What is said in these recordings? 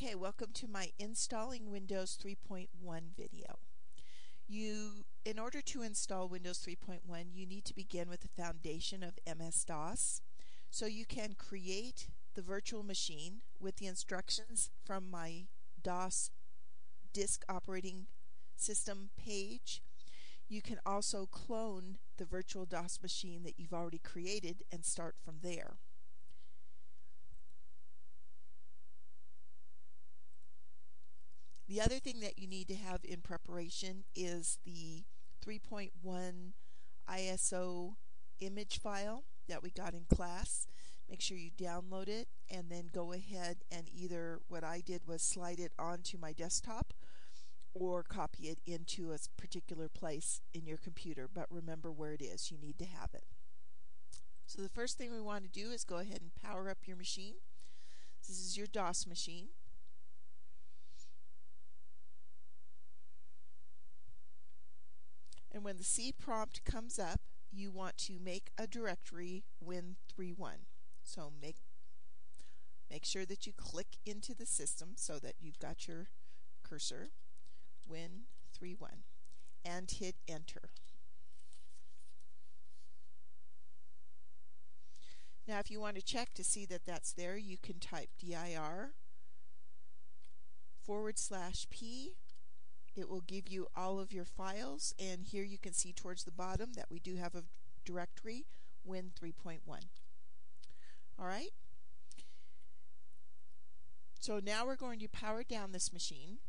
Okay, welcome to my installing Windows 3.1 video. In order to install Windows 3.1, you need to begin with the foundation of MS-DOS. So you can create the virtual machine with the instructions from my DOS disk operating system page. You can also clone the virtual DOS machine that you've already created and start from there. The other thing that you need to have in preparation is the 3.1 ISO image file that we got in class. Make sure you download it and then go ahead and either, what I did was slide it onto my desktop or copy it into a particular place in your computer, but remember where it is. You need to have it. So the first thing we want to do is go ahead and power up your machine. This is your DOS machine. And when the C prompt comes up, you want to make a directory Win31. So make sure that you click into the system so that you've got your cursor, Win31, and hit enter. Now if you want to check to see that that's there, you can type dir/P. It will give you all of your files, and here you can see towards the bottom that we do have a directory, Win3.1. Alright, so now we're going to power down this machine.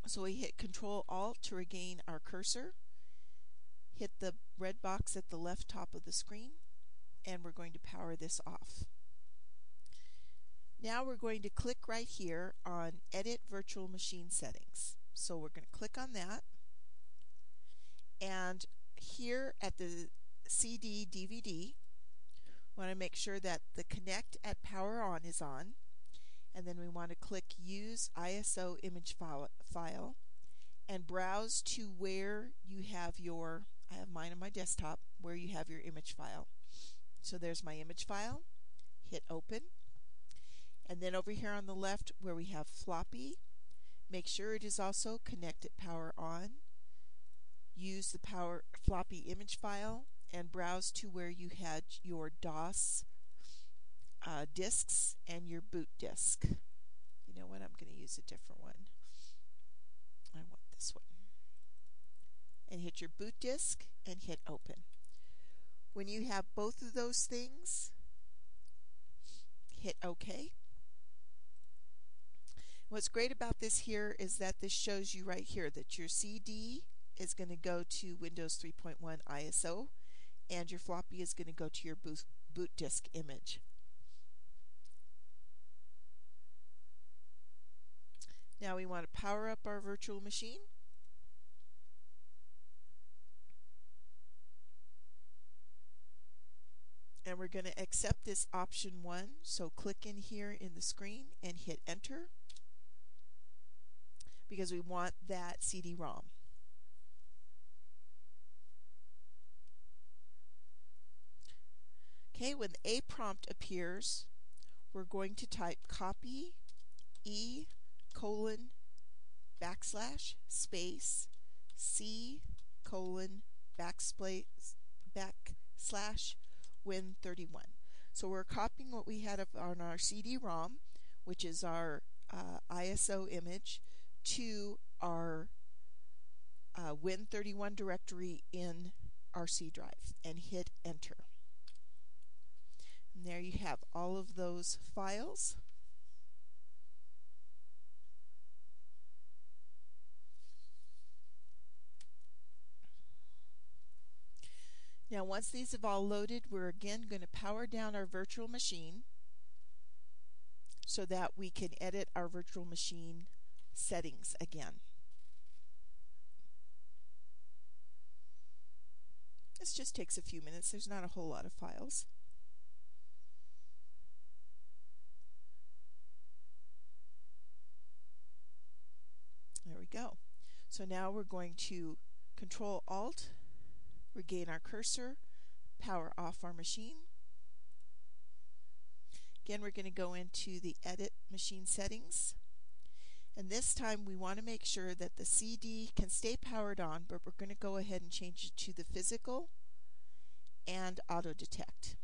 So we hit Control-Alt to regain our cursor, hit the red box at the left top of the screen, and we're going to power this off. Now we're going to click right here on Edit Virtual Machine Settings. So we're going to click on that, and here at the CD DVD, we want to make sure that the Connect at Power On is on, and then we want to click Use ISO Image File and browse to where you have your, I have mine on my desktop, where you have your image file. So there's my image file. Hit Open. And then over here on the left where we have floppy, make sure it is also Connect at Power On. Use the floppy image file and browse to where you had your DOS disks and your boot disk. You know what? I'm going to use a different one. I want this one. And hit your boot disk and hit Open. When you have both of those things, hit OK. What's great about this here is that this shows you right here that your CD is going to go to Windows 3.1 ISO and your floppy is going to go to your boot disk image. Now we want to power up our virtual machine. And we're going to accept this option 1. So click in here in the screen and hit enter, because we want that CD-ROM. Okay, when the A prompt appears, we're going to type copy E:\/ C:\/ Win31. So we're copying what we had on our CD-ROM, which is our ISO image, to our Win31 directory in our C drive, and hit enter. And there you have all of those files. Now once these have all loaded, we're again going to power down our virtual machine so that we can edit our virtual machine settings again. This just takes a few minutes. There's not a whole lot of files. There we go. So now we're going to Control-Alt, regain our cursor, power off our machine. Again, we're going to go into the Edit Machine Settings. And this time we want to make sure that the CD can stay powered on, but we're going to go ahead and change it to the physical and auto detect.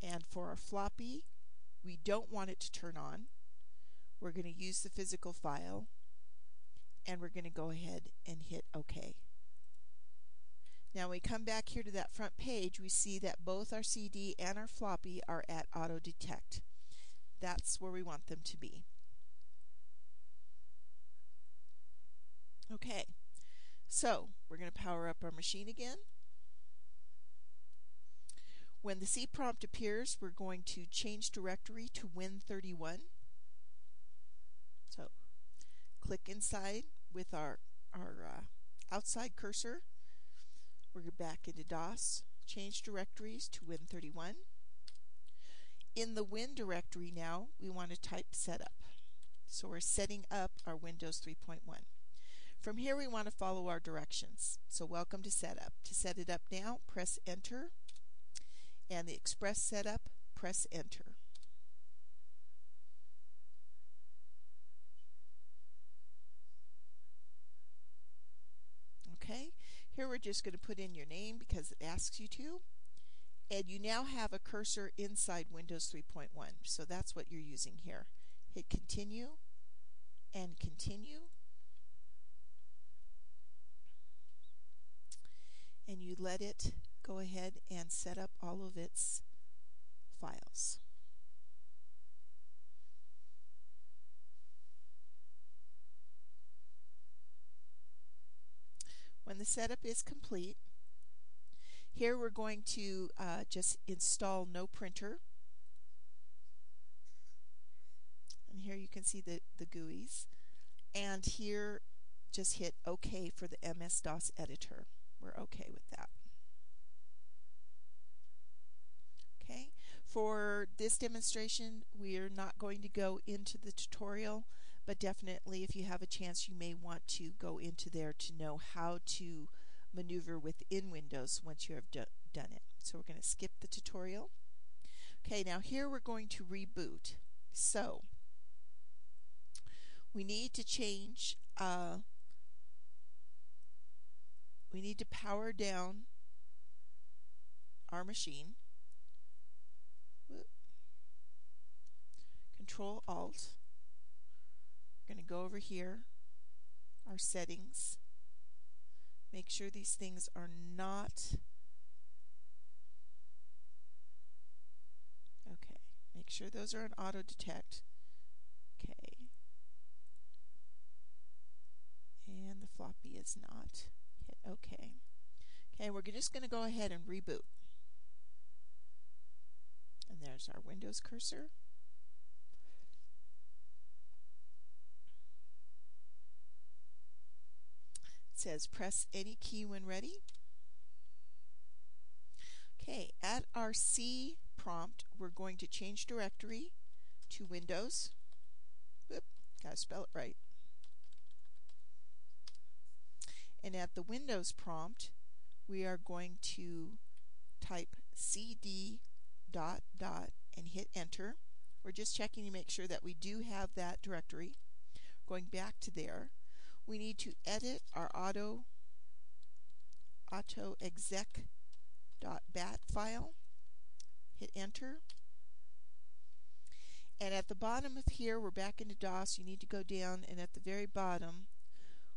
And for our floppy, we don't want it to turn on. We're going to use the physical file, and we're going to go ahead and hit OK. Now when we come back here to that front page, we see that both our CD and our floppy are at auto detect. That's where we want them to be. Okay, so we're going to power up our machine again. When the C prompt appears, we're going to change directory to Win31. So click inside with our outside cursor. We're back into DOS, change directories to Win31. In the Win directory now, we want to type setup. So we're setting up our Windows 3.1. From here we want to follow our directions. So welcome to setup. To set it up now, press enter. And the express setup, press enter. Okay, here we're just going to put in your name because it asks you to. And you now have a cursor inside Windows 3.1. So that's what you're using here. Hit continue and continue. And you let it go ahead and set up all of its files. When the setup is complete, here we're going to just install No Printer. And here you can see the GUIs. And here just hit OK for the MS-DOS editor. We're okay with that. Okay, for this demonstration, we're not going to go into the tutorial, but definitely if you have a chance, you may want to go into there to know how to maneuver within Windows once you have done it. So we're going to skip the tutorial. Okay, now here we're going to reboot. So we need to change, we need to power down our machine. Control Alt. We're going to go over here, our settings. Make sure these things are not. Okay, make sure those are in auto detect. Okay. And the floppy is not. Hit OK. Okay, we're just going to go ahead and reboot. And there's our Windows cursor. It says press any key when ready. Okay, at our C prompt, we're going to change directory to Windows. Whoop, gotta spell it right. And at the Windows prompt, we are going to type cd ... and hit enter. We're just checking to make sure that we do have that directory. Going back to there, we need to edit our autoexec.bat file. Hit enter. And at the bottom of here, we're back into DOS. You need to go down, and at the very bottom,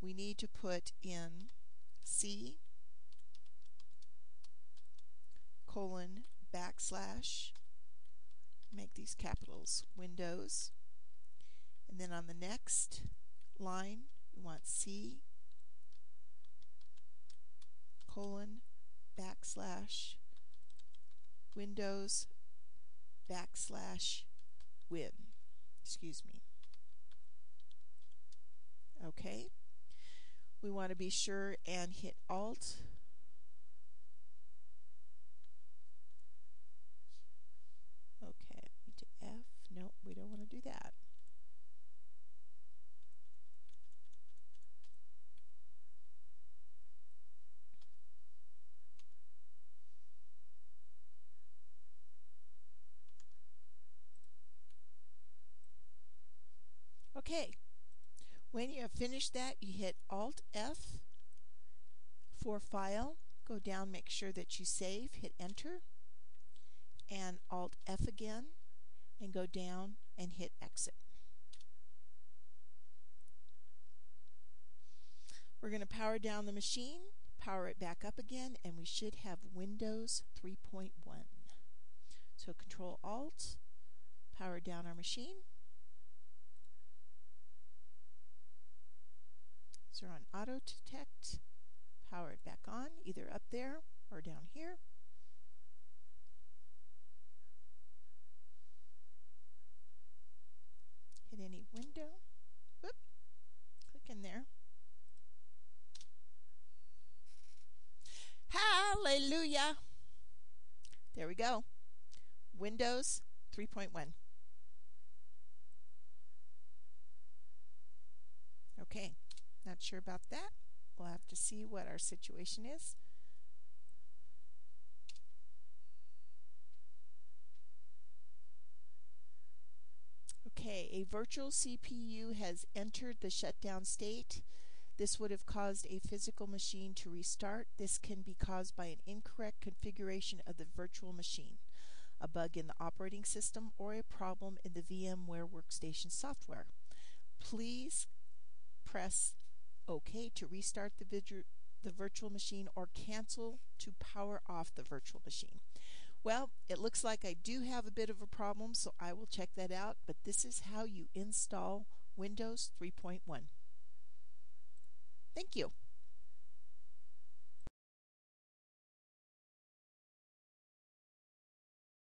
we need to put in C:\\, make these capitals, Windows, and then on the next line we want C:\, Windows, \win. Excuse me. Okay. We want to be sure and hit Alt. Okay, we need to F. Nope, we don't want to do that. Okay, when you have finished that, you hit Alt F for File, go down, make sure that you save, hit Enter, and Alt F again, and go down and hit Exit. We're going to power down the machine, power it back up again, and we should have Windows 3.1. So Control Alt, power down our machine. So we're on Auto Detect, power it back on, either up there or down here. Hit any window. Whoop. Click in there. Hallelujah! There we go. Windows 3.1. Okay, not sure about that. We'll have to see what our situation is. Okay, a virtual CPU has entered the shutdown state. This would have caused a physical machine to restart. This can be caused by an incorrect configuration of the virtual machine, a bug in the operating system, or a problem in the VMware Workstation software. Please press OK to restart the virtual machine, or cancel to power off the virtual machine. Well, it looks like I do have a bit of a problem, so I will check that out, but this is how you install Windows 3.1. Thank you.